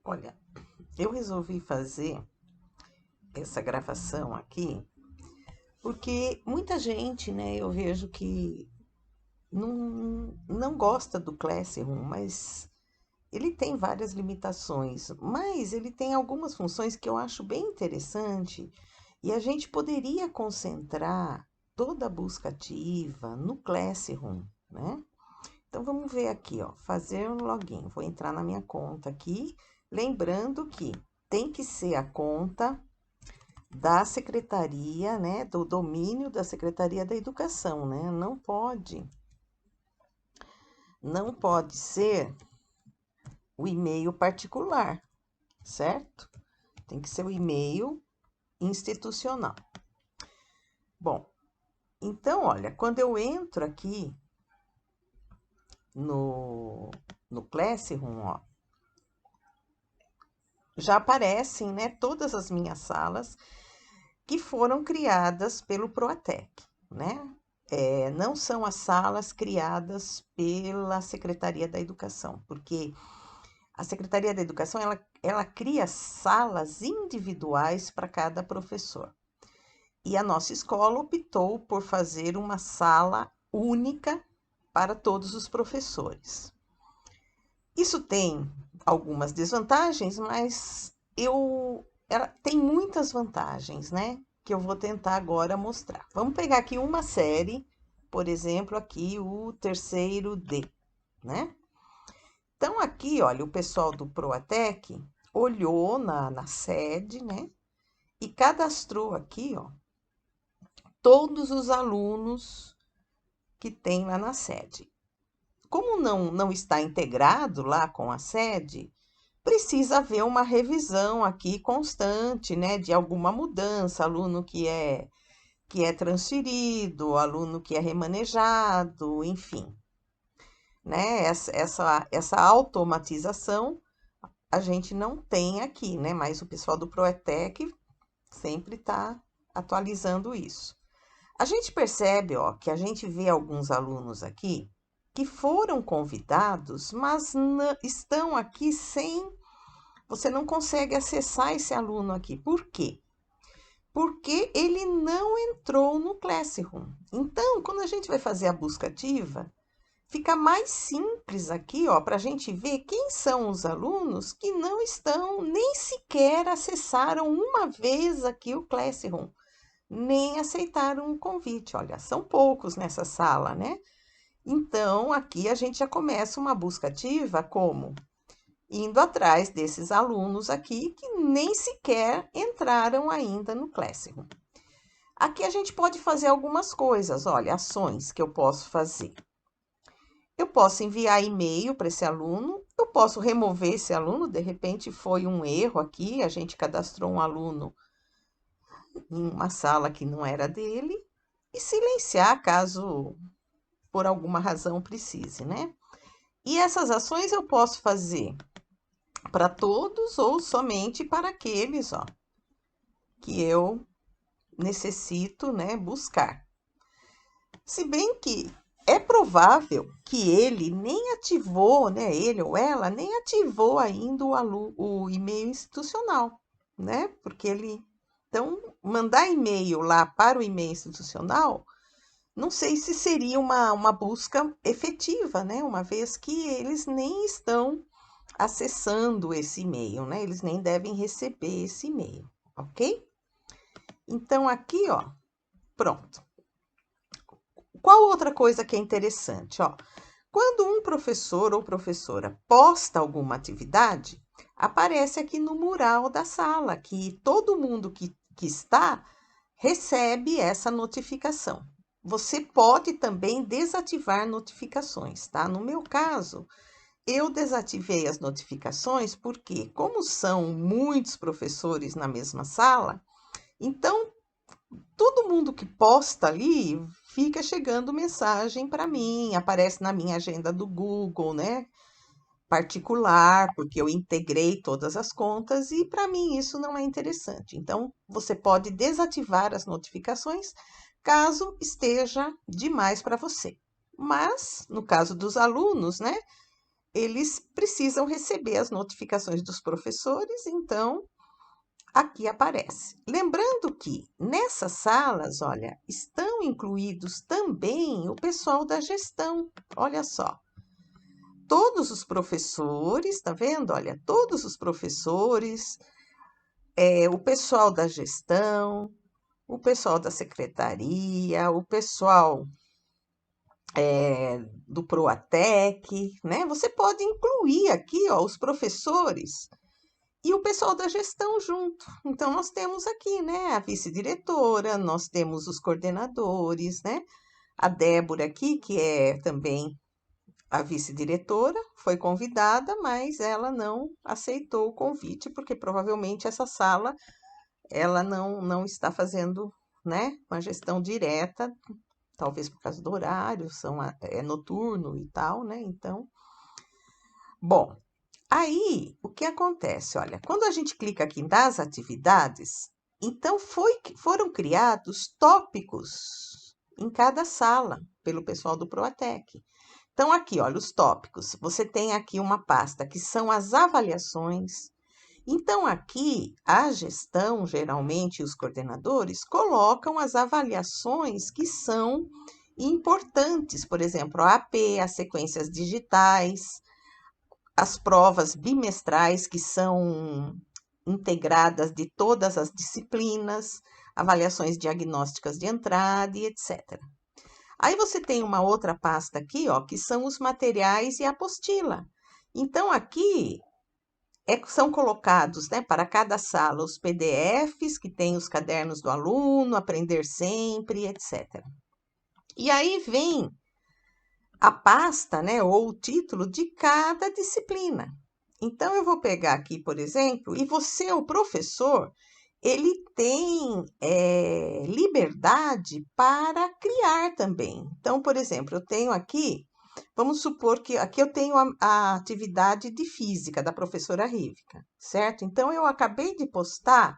Olha, eu resolvi fazer essa gravação aqui porque muita gente, né, eu vejo que não gosta do Classroom, mas ele tem várias limitações, mas ele tem algumas funções que eu acho bem interessante e a gente poderia concentrar toda a busca ativa no Classroom, né? Então vamos ver aqui, ó, fazer um login. Vou entrar na minha conta aqui, lembrando que tem que ser a conta da secretaria, né, do domínio da Secretaria da Educação, né? Não pode ser o e-mail particular, certo? Tem que ser o e-mail institucional. Bom, então, olha, quando eu entro aqui no Classroom, ó, já aparecem, né, todas as minhas salas que foram criadas pelo Proatec, né? Não são as salas criadas pela Secretaria da Educação, porque a Secretaria da Educação, ela cria salas individuais para cada professor. E a nossa escola optou por fazer uma sala única para todos os professores. Isso tem algumas desvantagens, mas ela tem muitas vantagens, né? Que eu vou tentar agora mostrar. Vamos pegar aqui uma série, por exemplo, aqui o terceiro D, né? Então, aqui, olha, o pessoal do Proatec olhou na sede, né? E cadastrou aqui, ó, todos os alunos que tem lá na sede. Como não está integrado lá com a sede, precisa haver uma revisão aqui constante, né, de alguma mudança, aluno que é transferido, aluno que é remanejado, enfim, né? Essa automatização a gente não tem aqui, né? Mas o pessoal do Proetec sempre está atualizando isso. A gente percebe, ó, que a gente vê alguns alunos aqui que foram convidados, mas estão aqui sem. Você não consegue acessar esse aluno aqui. Por quê? Porque ele não entrou no Classroom. Então, quando a gente vai fazer a busca ativa, fica mais simples aqui, ó, para a gente ver quem são os alunos que não estão, nem sequer acessaram uma vez aqui o Classroom, nem aceitaram o convite. Olha, são poucos nessa sala, né? Então, aqui a gente já começa uma busca ativa como? Indo atrás desses alunos aqui que nem sequer entraram ainda no Classroom. Aqui a gente pode fazer algumas coisas, olha, ações que eu posso fazer. Eu posso enviar e-mail para esse aluno, eu posso remover esse aluno, de repente foi um erro aqui, a gente cadastrou um aluno em uma sala que não era dele, e silenciar caso por alguma razão precise, né? E essas ações eu posso fazer para todos ou somente para aqueles, ó, que eu necessito, né, buscar. Se bem que é provável que ele nem ativou, né, ele ou ela nem ativou ainda o e-mail institucional, né? Porque então, mandar e-mail lá para o e-mail institucional, não sei se seria uma busca efetiva, né? Uma vez que eles nem estão acessando esse e-mail, né? Eles nem devem receber esse e-mail, ok? Então, aqui, ó, pronto. Qual outra coisa que é interessante, ó? Quando um professor ou professora posta alguma atividade, aparece aqui no mural da sala, que todo mundo que está recebe essa notificação. Você pode também desativar notificações, tá? No meu caso, eu desativei as notificações porque, como são muitos professores na mesma sala, então todo mundo que posta ali fica chegando mensagem para mim, aparece na minha agenda do Google, né? Particular, porque eu integrei todas as contas e para mim isso não é interessante. Então, você pode desativar as notificações caso esteja demais para você. Mas, no caso dos alunos, né? eles precisam receber as notificações dos professores, então aqui aparece. Lembrando que nessas salas, olha, estão incluídos também o pessoal da gestão. Olha só. Todos os professores, tá vendo? Olha, todos os professores, o pessoal da gestão, o pessoal da secretaria, o pessoal do Proatec, né? Você pode incluir aqui, ó, os professores e o pessoal da gestão junto. Então, nós temos aqui, né, a vice-diretora, nós temos os coordenadores, né? A Débora aqui, que é também a vice-diretora, foi convidada, mas ela não aceitou o convite, porque provavelmente essa sala ela não está fazendo, né, uma gestão direta, talvez por causa do horário, é noturno e tal, né? Então, bom, aí o que acontece? Olha, quando a gente clica aqui nas atividades, então foram criados tópicos em cada sala pelo pessoal do Proatec. Então, aqui, olha, os tópicos. Você tem aqui uma pasta que são as avaliações. Então, aqui, a gestão, geralmente, os coordenadores, colocam as avaliações que são importantes. Por exemplo, a AP, as sequências digitais, as provas bimestrais, que são integradas de todas as disciplinas, avaliações diagnósticas de entrada e etc. Aí você tem uma outra pasta aqui, ó, que são os materiais e a apostila. Então, aqui são colocados, né, para cada sala os PDFs, que tem os cadernos do aluno, aprender sempre, etc. E aí vem a pasta, né, ou o título de cada disciplina. Então, eu vou pegar aqui, por exemplo, e você, o professor, ele tem liberdade para criar também. Então, por exemplo, eu tenho aqui, vamos supor que aqui eu tenho a atividade de física da professora Rívika, certo? Então, eu acabei de postar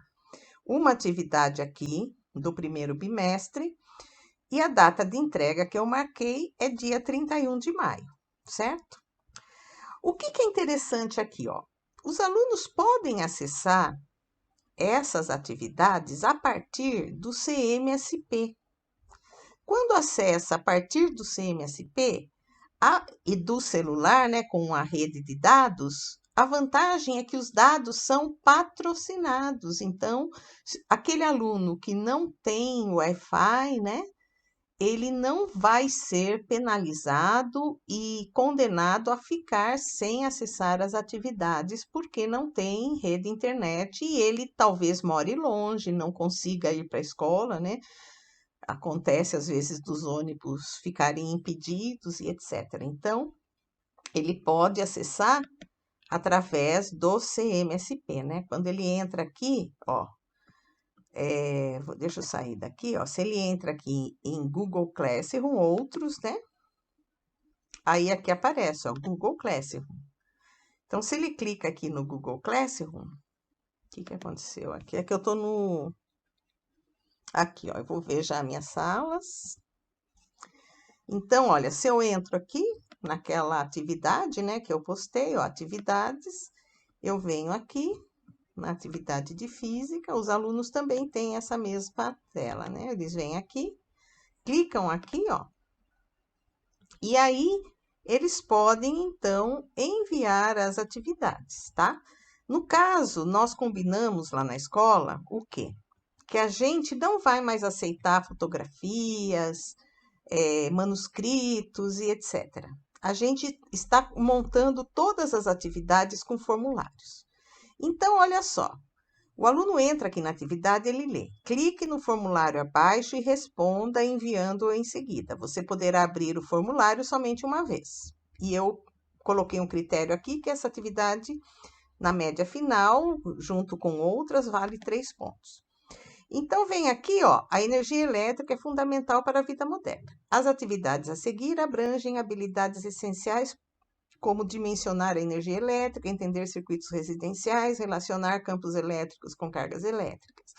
uma atividade aqui do primeiro bimestre e a data de entrega que eu marquei é dia 31 de maio, certo? O que é interessante aqui, ó? Os alunos podem acessar essas atividades a partir do CMSP. Quando acessa a partir do CMSP e do celular, né, com a rede de dados, a vantagem é que os dados são patrocinados. Então, aquele aluno que não tem Wi-Fi, né, ele não vai ser penalizado e condenado a ficar sem acessar as atividades, porque não tem rede internet e ele talvez more longe, não consiga ir para a escola, né? Acontece às vezes dos ônibus ficarem impedidos e etc. Então, ele pode acessar através do CMSP, né? Quando ele entra aqui, ó, deixa eu sair daqui, ó. Se ele entra aqui em Google Classroom, outros, né? Aí aqui aparece, ó, Google Classroom. Então, se ele clica aqui no Google Classroom, o que aconteceu aqui? É que eu tô no... Aqui, ó, eu vou ver já minhas salas. Então, olha, se eu entro aqui naquela atividade, né, que eu postei, ó, atividades, eu venho aqui na atividade de física, os alunos também têm essa mesma tela, né? Eles vêm aqui, clicam aqui, ó, e aí eles podem, então, enviar as atividades, tá? No caso, nós combinamos lá na escola o quê? Que a gente não vai mais aceitar fotografias, manuscritos e etc. A gente está montando todas as atividades com formulários. Então, olha só, o aluno entra aqui na atividade, ele lê. Clique no formulário abaixo e responda enviando-o em seguida. Você poderá abrir o formulário somente uma vez. E eu coloquei um critério aqui que essa atividade, na média final, junto com outras, vale 3 pontos. Então, vem aqui, ó, a energia elétrica é fundamental para a vida moderna. As atividades a seguir abrangem habilidades essenciais como dimensionar a energia elétrica, entender circuitos residenciais, relacionar campos elétricos com cargas elétricas.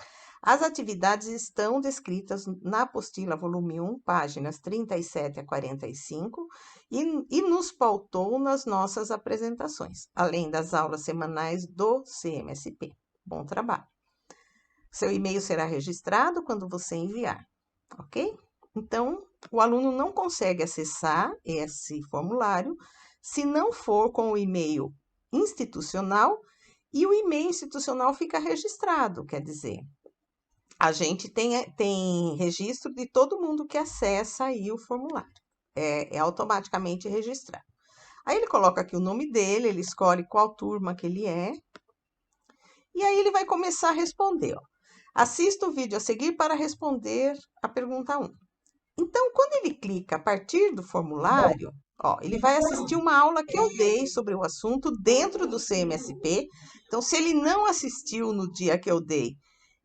As atividades estão descritas na apostila volume 1, páginas 37 a 45, e nos pautou nas nossas apresentações, além das aulas semanais do CMSP. Bom trabalho! Seu e-mail será registrado quando você enviar, ok? Então, o aluno não consegue acessar esse formulário se não for com o e-mail institucional, e o e-mail institucional fica registrado, quer dizer, a gente tem registro de todo mundo que acessa aí o formulário, é automaticamente registrado. Aí ele coloca aqui o nome dele, ele escolhe qual turma que ele é, e aí ele vai começar a responder, ó. Assista o vídeo a seguir para responder a pergunta 1. Então, quando ele clica a partir do formulário, ó, ele vai assistir uma aula que eu dei sobre o assunto dentro do CMSP. Então, se ele não assistiu no dia que eu dei,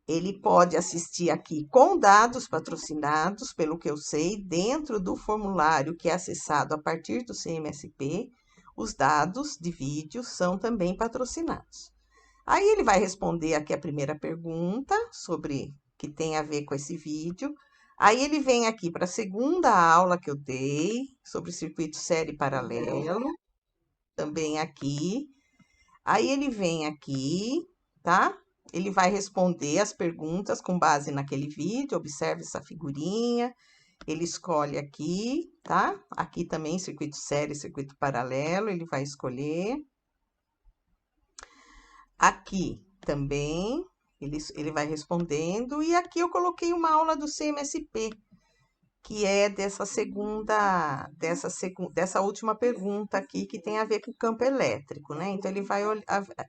ele pode assistir aqui com dados patrocinados, pelo que eu sei, dentro do formulário que é acessado a partir do CMSP. Os dados de vídeo são também patrocinados. Aí ele vai responder aqui a primeira pergunta sobre que tem a ver com esse vídeo. Aí ele vem aqui para a segunda aula que eu dei sobre circuito série paralelo, também aqui. Aí ele vem aqui, tá? Ele vai responder as perguntas com base naquele vídeo, observe essa figurinha. Ele escolhe aqui, tá? Aqui também circuito série, circuito paralelo, ele vai escolher. Aqui também, ele vai respondendo. E aqui eu coloquei uma aula do CMSP, que é dessa última pergunta aqui, que tem a ver com o campo elétrico, né? Então, ele vai olhar.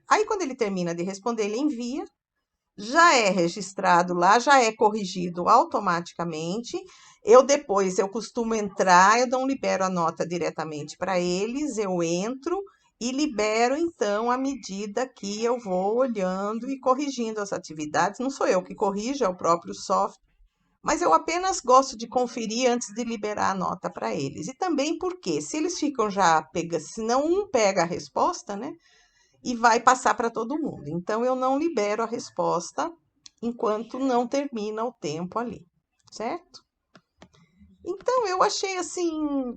Aí, quando ele termina de responder, ele envia, já é registrado lá, já é corrigido automaticamente. Depois, eu costumo entrar, eu não libero a nota diretamente para eles, eu entro e libero, então, à medida que eu vou olhando e corrigindo as atividades. Não sou eu que corrijo, é o próprio software, mas eu apenas gosto de conferir antes de liberar a nota para eles. E também porque, se eles ficam já pegando, senão um pega a resposta, né? E vai passar para todo mundo. Então, eu não libero a resposta enquanto não termina o tempo ali, certo? Então, eu achei assim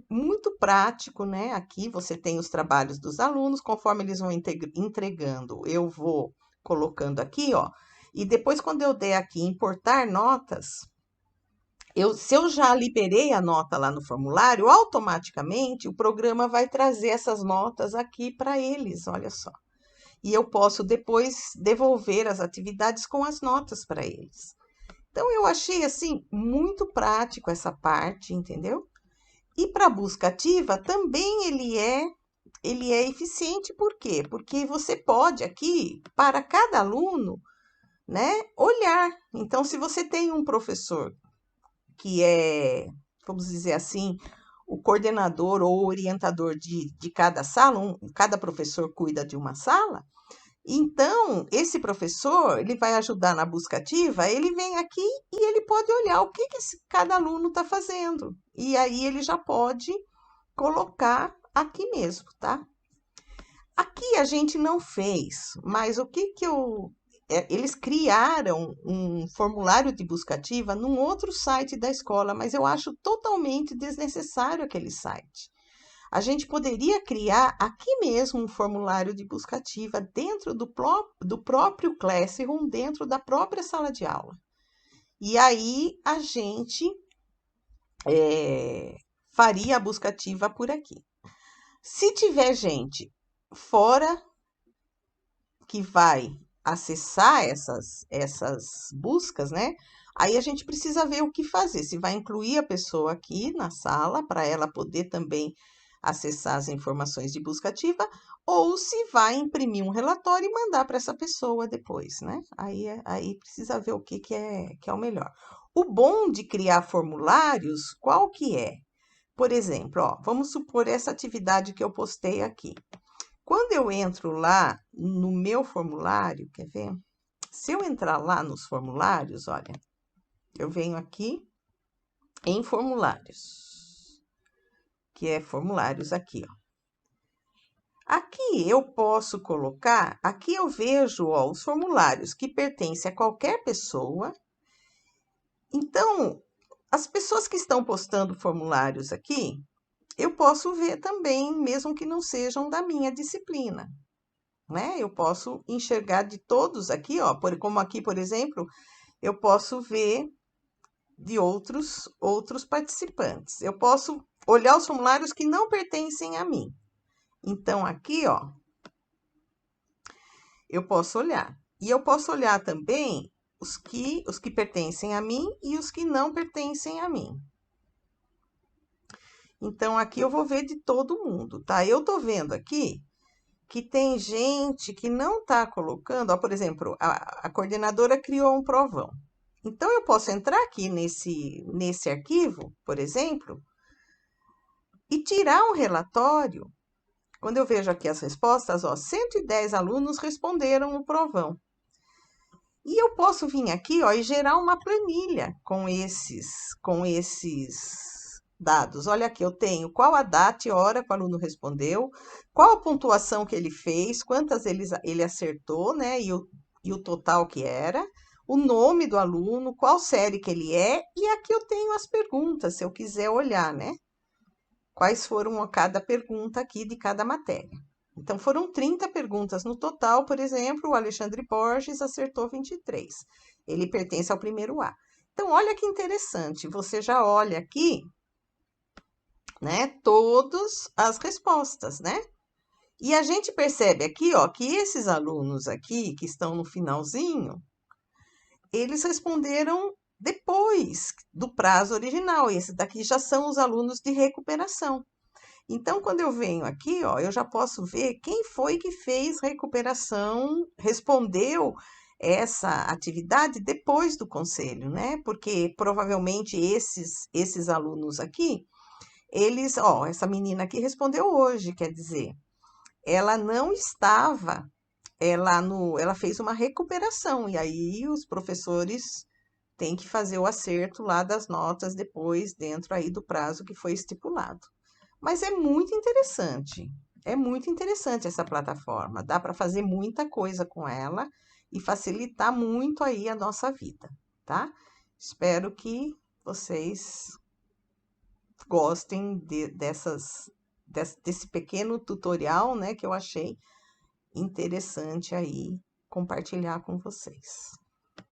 muito prático, né? Aqui você tem os trabalhos dos alunos, conforme eles vão entregando, eu vou colocando aqui, ó. E depois, quando eu der aqui importar notas, se eu já liberei a nota lá no formulário, automaticamente o programa vai trazer essas notas aqui para eles, olha só. E eu posso depois devolver as atividades com as notas para eles. Então, eu achei, assim, muito prático essa parte, entendeu? E para a busca ativa, também ele é eficiente, por quê? Porque você pode aqui, para cada aluno, né, olhar. Então, se você tem um professor que é, vamos dizer assim, o coordenador ou orientador de cada sala, cada professor cuida de uma sala, então, esse professor, ele vai ajudar na busca ativa, ele vem aqui e ele pode olhar o que cada aluno está fazendo. E aí ele já pode colocar aqui mesmo, tá? Aqui a gente não fez, mas o que eles criaram um formulário de busca ativa num outro site da escola, mas eu acho totalmente desnecessário aquele site. A gente poderia criar aqui mesmo um formulário de busca ativa dentro do próprio Classroom, dentro da própria sala de aula. E aí a gente faria a busca ativa por aqui. Se tiver gente fora que vai acessar essas buscas, né? Aí a gente precisa ver o que fazer. Se vai incluir a pessoa aqui na sala, para ela poder também acessar as informações de busca ativa, ou se vai imprimir um relatório e mandar para essa pessoa depois, né? Aí precisa ver o que é o melhor. O bom de criar formulários, qual que é? Por exemplo, ó, vamos supor essa atividade que eu postei aqui. Quando eu entro lá no meu formulário, quer ver? Se eu entrar lá nos formulários, olha, eu venho aqui em formulários, que é formulários aqui, ó. Aqui eu posso colocar, aqui eu vejo, ó, os formulários que pertencem a qualquer pessoa. Então, as pessoas que estão postando formulários aqui, eu posso ver também, mesmo que não sejam da minha disciplina, né? Eu posso enxergar de todos aqui, ó, como aqui, por exemplo, eu posso ver de outros participantes. Eu posso olhar os formulários que não pertencem a mim. Então, aqui, ó, eu posso olhar. E eu posso olhar também os que pertencem a mim e os que não pertencem a mim. Então, aqui eu vou ver de todo mundo, tá? Eu tô vendo aqui que tem gente que não tá colocando, ó, por exemplo, a coordenadora criou um provão. Então, eu posso entrar aqui nesse arquivo, por exemplo, e tirar um relatório. Quando eu vejo aqui as respostas, ó, 110 alunos responderam o provão. E eu posso vir aqui, ó, e gerar uma planilha com esses dados. Olha aqui, eu tenho qual a data e hora que o aluno respondeu, qual a pontuação que ele fez, quantas ele acertou, né? E o total que era, o nome do aluno, qual série que ele é, e aqui eu tenho as perguntas, se eu quiser olhar, né? Quais foram cada pergunta aqui de cada matéria. Então, foram 30 perguntas no total, por exemplo, o Alexandre Borges acertou 23. Ele pertence ao primeiro A. Então, olha que interessante, você já olha aqui, né, todas as respostas, né? E a gente percebe aqui, ó, que esses alunos aqui, que estão no finalzinho, eles responderam depois do prazo original. Esses daqui já são os alunos de recuperação. Então, quando eu venho aqui, ó, eu já posso ver quem foi que fez recuperação, respondeu essa atividade depois do conselho, né? Porque provavelmente esses alunos aqui, eles, ó, essa menina aqui respondeu hoje, quer dizer, ela não estava, ela fez uma recuperação e aí os professores têm que fazer o acerto lá das notas depois, dentro aí do prazo que foi estipulado. Mas é muito interessante essa plataforma. Dá para fazer muita coisa com ela e facilitar muito aí a nossa vida, tá? Espero que vocês gostem desse pequeno tutorial, né, que eu achei interessante aí compartilhar com vocês.